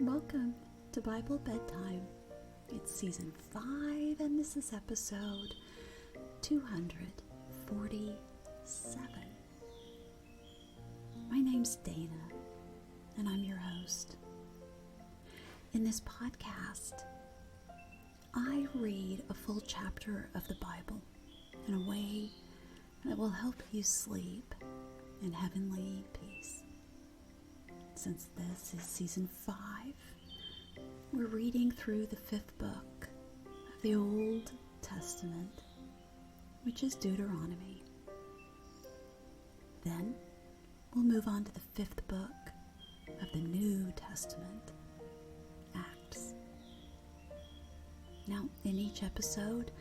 Welcome to Bible Bedtime. It's season 5 and this is episode 247. My name's Dana and I'm your host. In this podcast, I read a full chapter of the Bible in a way that will help you sleep in heavenly peace. Since this is season 5, we're reading through the 5th book of the Old Testament, which is Deuteronomy. Then we'll move on to the 5th book of the New Testament, Acts. Now, in each episode,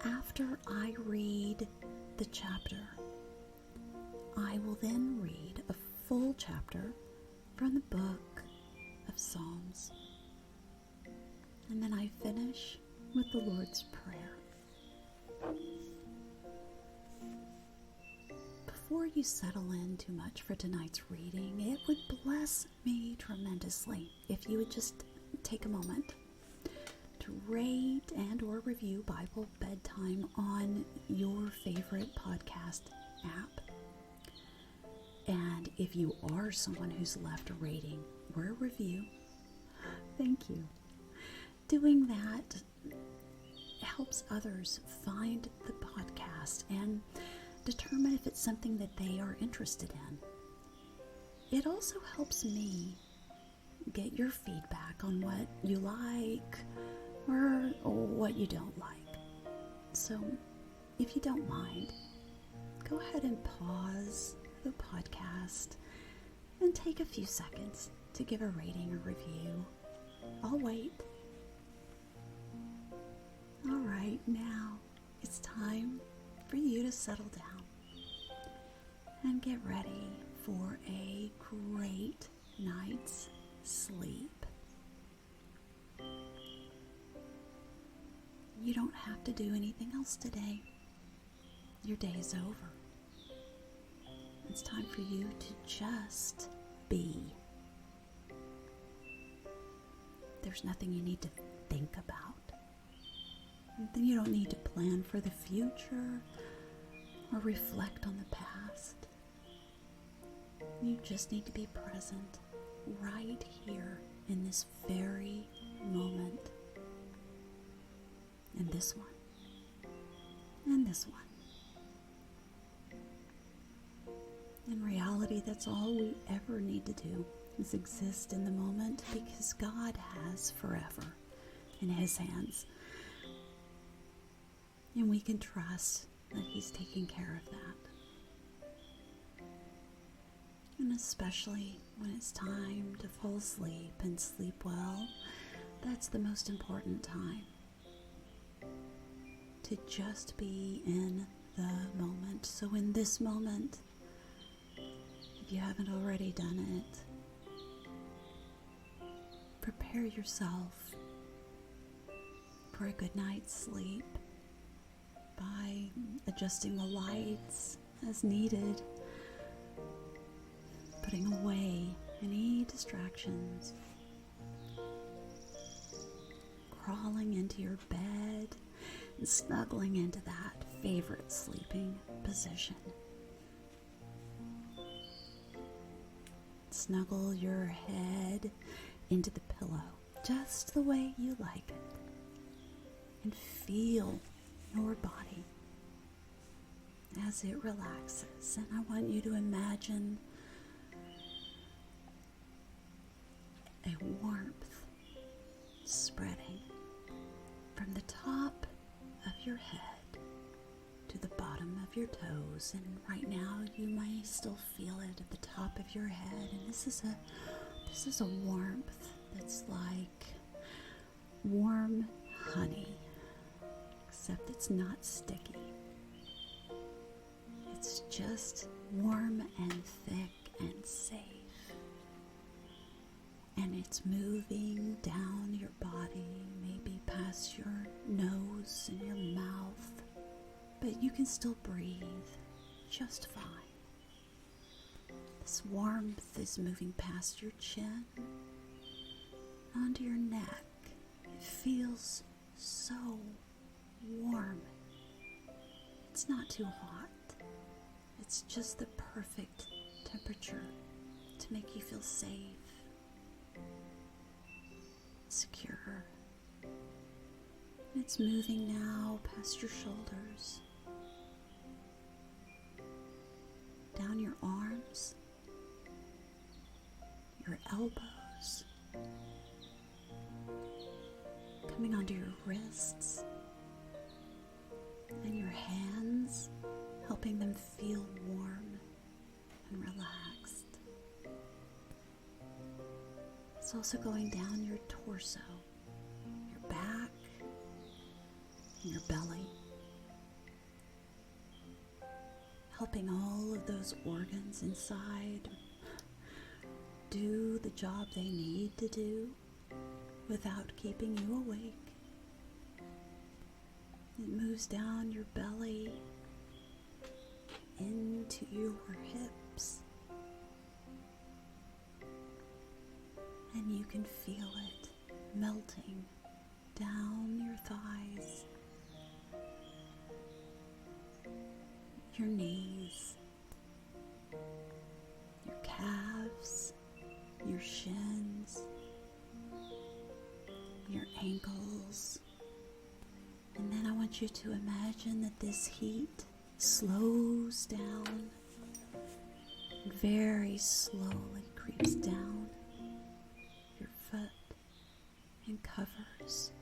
after I read the chapter, I will then read a full chapter from the book of Psalms. And then I finish with the Lord's Prayer. Before you settle in too much for tonight's reading, it would bless me tremendously if you would just take a moment to rate and or review Bible Bedtime on your favorite podcast app. And if you are someone who's left a rating or a review, thank you. Doing that helps others find the podcast and determine if it's something that they are interested in. It also helps me get your feedback on what you like or what you don't like. So if you don't mind, go ahead and pause the podcast and take a few seconds to give a rating or review. I'll wait. All right, now it's time for you to settle down and get ready for a great night's sleep. You don't have to do anything else today. Your day is over. It's time for you to just be. There's nothing you need to think about. Then you don't need to plan for the future or reflect on the past. You just need to be present right here in this very moment. And this one. And this one. In reality, that's all we ever need to do is exist in the moment, because God has forever in His hands. And we can trust that He's taking care of that. And especially when it's time to fall asleep and sleep well, that's the most important time. To just be in the moment. So in this moment, if you haven't already done it, prepare yourself for a good night's sleep by adjusting the lights as needed, putting away any distractions, crawling into your bed and snuggling into that favorite sleeping position. Snuggle your head into the pillow just the way you like it, and feel your body as it relaxes. And I want you to imagine a warmth spreading from the top of your head to the bottom of your toes. And right now you may still feel it at the top of your head. And this is a warmth that's like warm honey, except it's not sticky. It's just warm and thick and safe. And it's moving down your body, maybe past your nose and your mouth, but you can still breathe just fine. This warmth is moving past your chin, onto your neck. It feels so warm. It's not too hot. It's just the perfect temperature to make you feel safe, secure. And it's moving now past your shoulders, down your arms, your elbows, coming onto your wrists and your hands, helping them feel warm and relaxed. It's also going down your torso, your back, and your belly, helping all of those organs inside do the job they need to do without keeping you awake. It moves down your belly into your hips, and you can feel it melting down your thighs, your knees, your calves, your shins, your ankles. And then I want you to imagine that this heat slows down, very slowly creeps down your foot and covers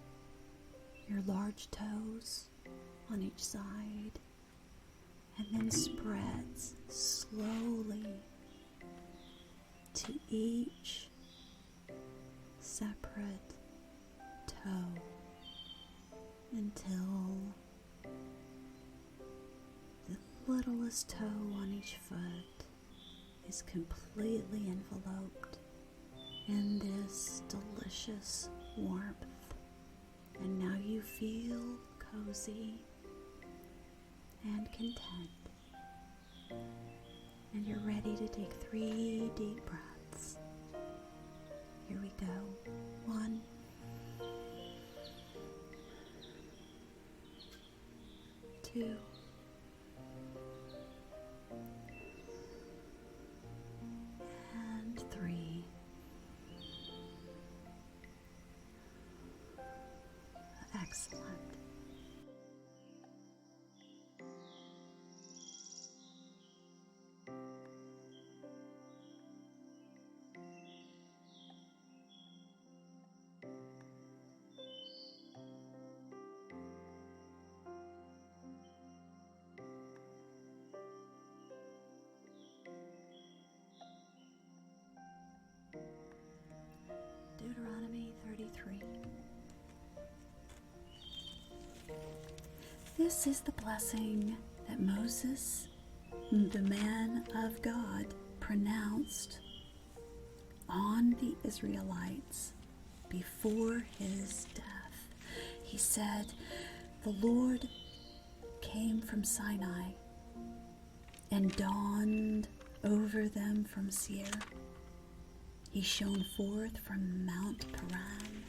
your large toes on each side, and then spreads slowly to each separate toe until the littlest toe on each foot is completely enveloped in this delicious warmth. And now you feel cozy and content. And you're ready to take 3 deep breaths. Here we go. 1, 2, and 3. Excellent. Deuteronomy 33. This is the blessing that Moses, the man of God, pronounced on the Israelites before his death. He said, "The Lord came from Sinai and dawned over them from Seir. He shone forth from Mount Paran.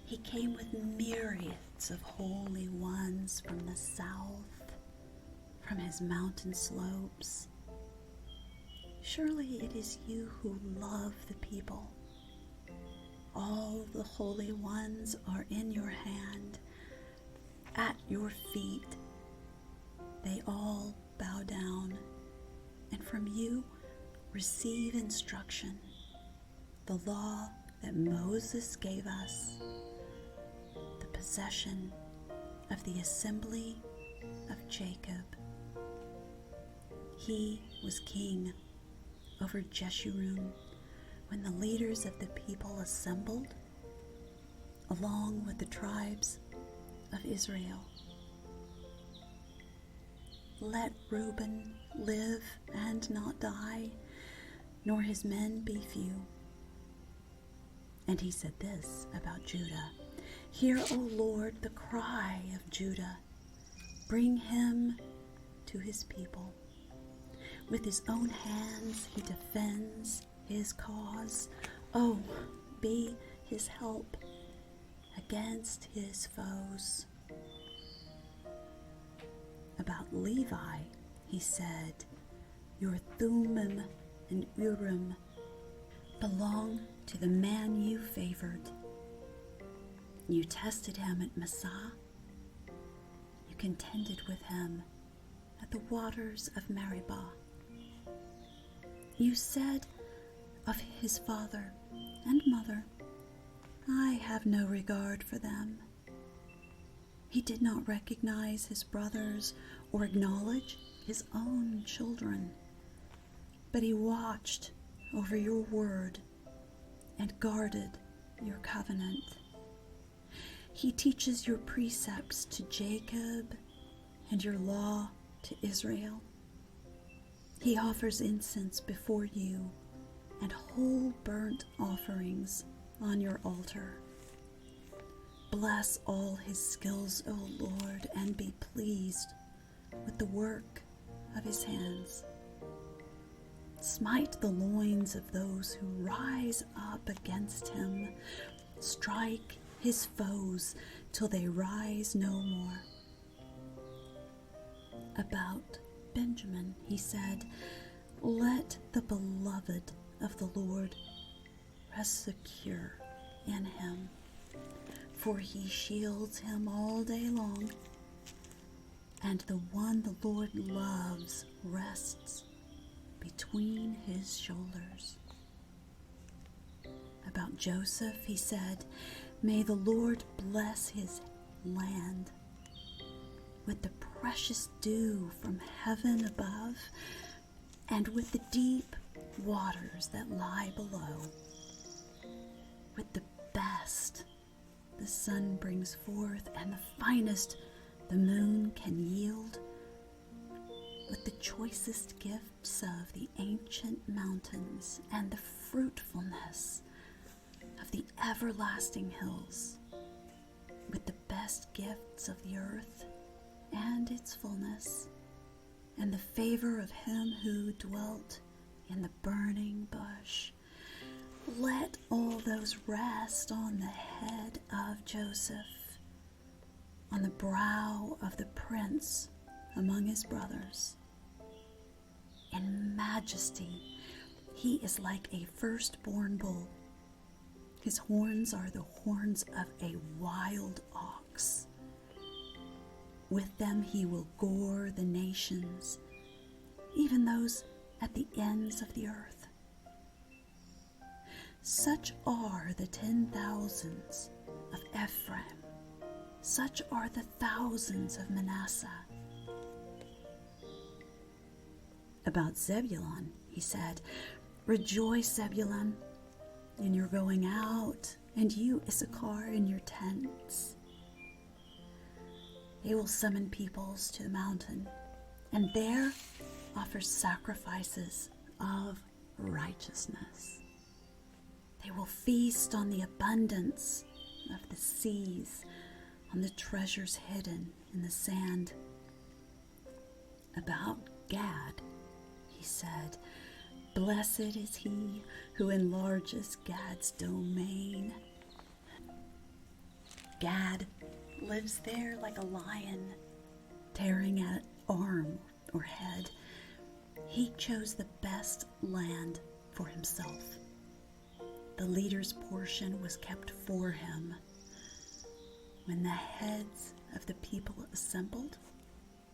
He came with myriads of holy ones from the south, from his mountain slopes. Surely it is you who love the people. All the holy ones are in your hand. At your feet they all bow down, and from you receive instruction, the law that Moses gave us, the possession of the assembly of Jacob. He was king over Jeshurun when the leaders of the people assembled, along with the tribes of Israel. Let Reuben live and not die, nor his men be few." And he said this about Judah: "Hear, O Lord, the cry of Judah. Bring him to his people. With his own hands he defends his cause. Oh, be his help against his foes. About Levi, he said, your Thummim and Urim belong to the man you favored. You tested him at Massah. You contended with him at the waters of Meribah. You said of his father and mother, I have no regard for them. He did not recognize his brothers or acknowledge his own children, but he watched over your word and guarded your covenant. He teaches your precepts to Jacob and your law to Israel. He offers incense before you and whole burnt offerings on your altar. Bless all his skills, O Lord, and be pleased with the work of his hands. Smite the loins of those who rise up against him. Strike his foes till they rise no more. About Benjamin, he said, let the beloved of the Lord rest secure in him, for he shields him all day long, and the one the Lord loves rests between his shoulders. About Joseph, he said, may the Lord bless his land with the precious dew from heaven above and with the deep waters that lie below. With the best the sun brings forth and the finest the moon can yield, with the choicest gifts of the ancient mountains and the fruitfulness of the everlasting hills, with the best gifts of the earth and its fullness, and the favor of him who dwelt in the burning bush. Let all those rest on the head of Joseph, on the brow of the prince among his brothers. In majesty, he is like a firstborn bull. His horns are the horns of a wild ox. With them he will gore the nations, even those at the ends of the earth. Such are the 10,000s of Ephraim. Such are the thousands of Manasseh. About Zebulun, he said, rejoice, Zebulun, in your going out, and you, Issachar, in your tents. They will summon peoples to the mountain, and there offer sacrifices of righteousness. They will feast on the abundance of the seas, on the treasures hidden in the sand. About Gad, he said, blessed is he who enlarges Gad's domain. Gad lives there like a lion, tearing at arm or head. He chose the best land for himself. The leader's portion was kept for him. When the heads of the people assembled,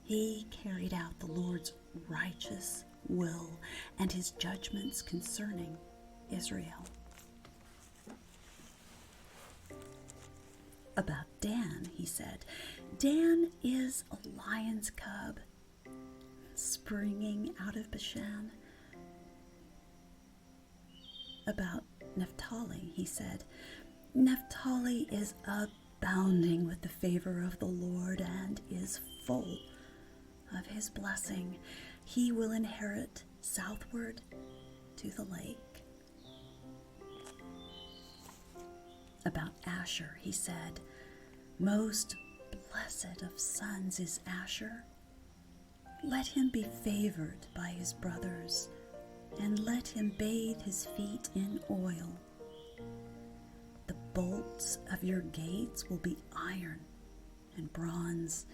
he carried out the Lord's righteous will and his judgments concerning Israel. About Dan, he said, Dan is a lion's cub, springing out of Bashan. About Naphtali, he said, Naphtali is abounding with the favor of the Lord and is full of his blessing. He will inherit southward to the lake. About Asher, he said, most blessed of sons is Asher. Let him be favored by his brothers, and let him bathe his feet in oil. bolts of your gates will be iron and bronze,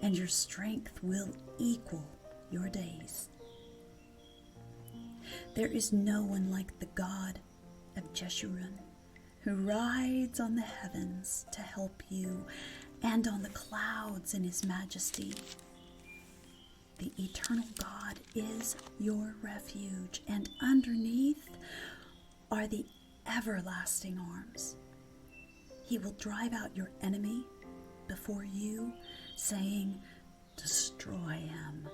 and your strength will equal your days. There is no one like the God of Jeshurun, who rides on the heavens to help you, and on the clouds in his majesty. The eternal God is your refuge, and underneath are the everlasting arms. He will drive out your enemy before you, saying, "Destroy him."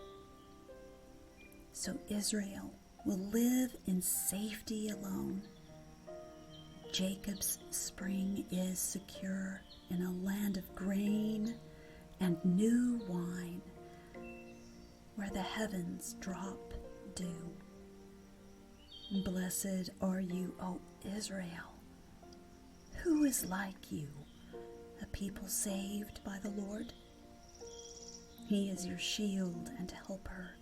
So Israel will live in safety alone. Jacob's spring is secure in a land of grain and new wine, where the heavens drop dew. Blessed are you, O Israel. Who is like you, a people saved by the Lord? He is your shield and helper,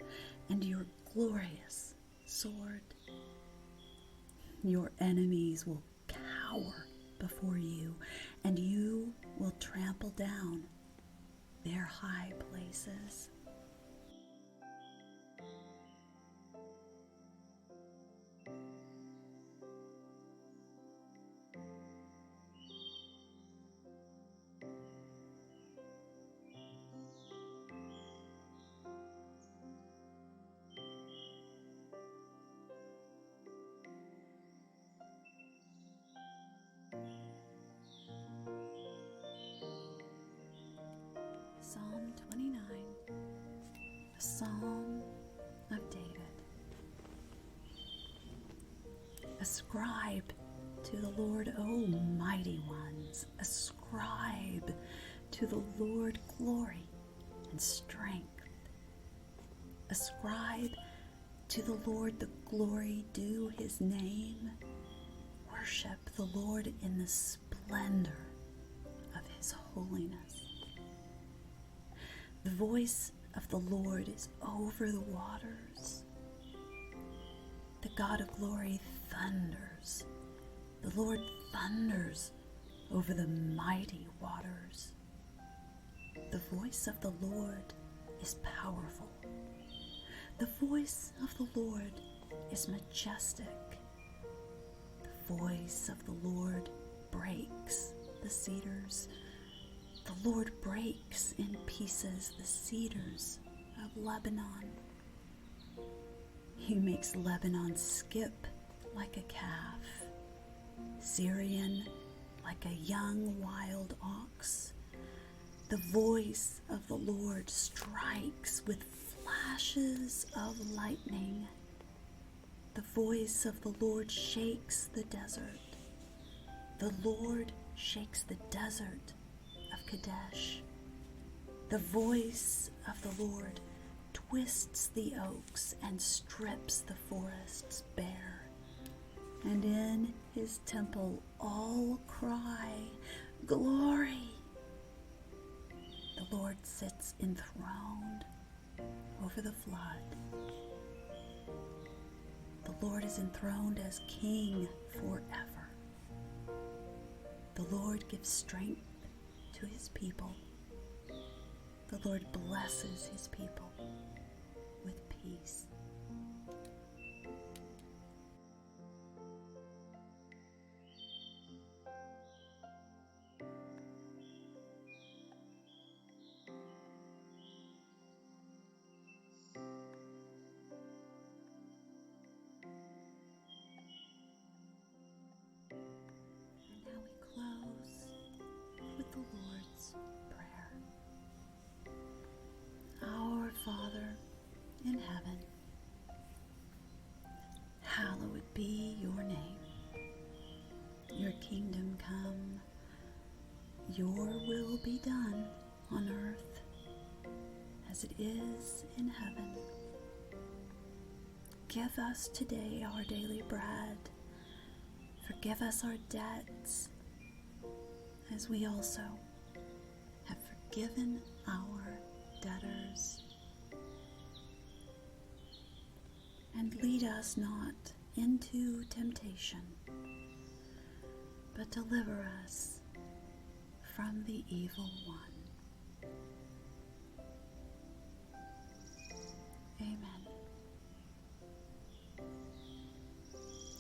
and your glorious sword. Your enemies will cower before you, and you will trample down their high places. Psalm 29, a psalm of David. Ascribe to the Lord, O mighty ones. Ascribe to the Lord glory and strength. Ascribe to the Lord the glory due his name. Worship the Lord in the splendor of his holiness. The voice of the Lord is over the waters. The God of glory thunders. The Lord thunders over the mighty waters. The voice of the Lord is powerful. The voice of the Lord is majestic. The voice of the Lord breaks the cedars. The Lord breaks in pieces the cedars of Lebanon. He makes Lebanon skip like a calf, Syrian like a young wild ox. The voice of the Lord strikes with flashes of lightning. The voice of the Lord shakes the desert. The Lord shakes the desert of Kadesh. The voice of the Lord twists the oaks and strips the forests bare. And in his temple all cry, "Glory!" The Lord sits enthroned over the flood. The Lord is enthroned as King forever. The Lord gives strength to his people. The Lord blesses his people with peace. And now we close with the Lord's Prayer. Our Father in heaven, hallowed be your name. Your kingdom come, your will be done on earth as it is in heaven. Give us today our daily bread. Forgive us our debts, as we also have forgiven our debtors. And lead us not into temptation, but deliver us from the evil one. Amen.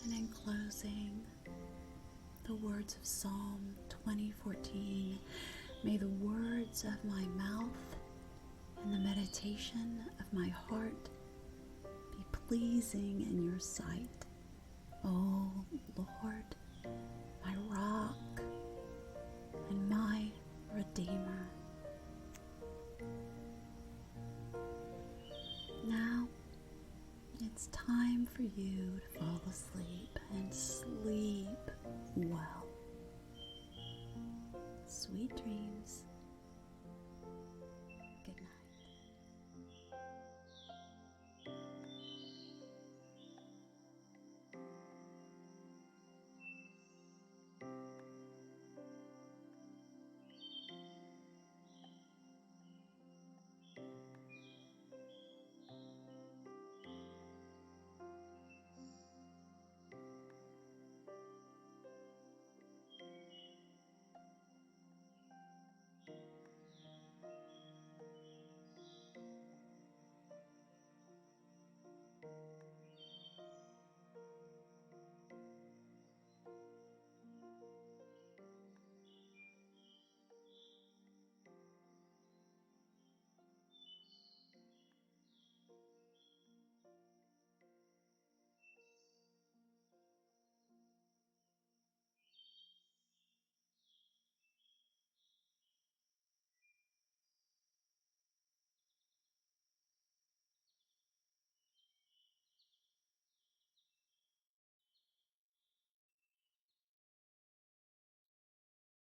And in closing, the words of Psalm 20:14, may the words of my mouth and the meditation of my heart be pleasing in your sight, O Lord, my rock and my Redeemer. Now it's time for you to fall asleep and sleep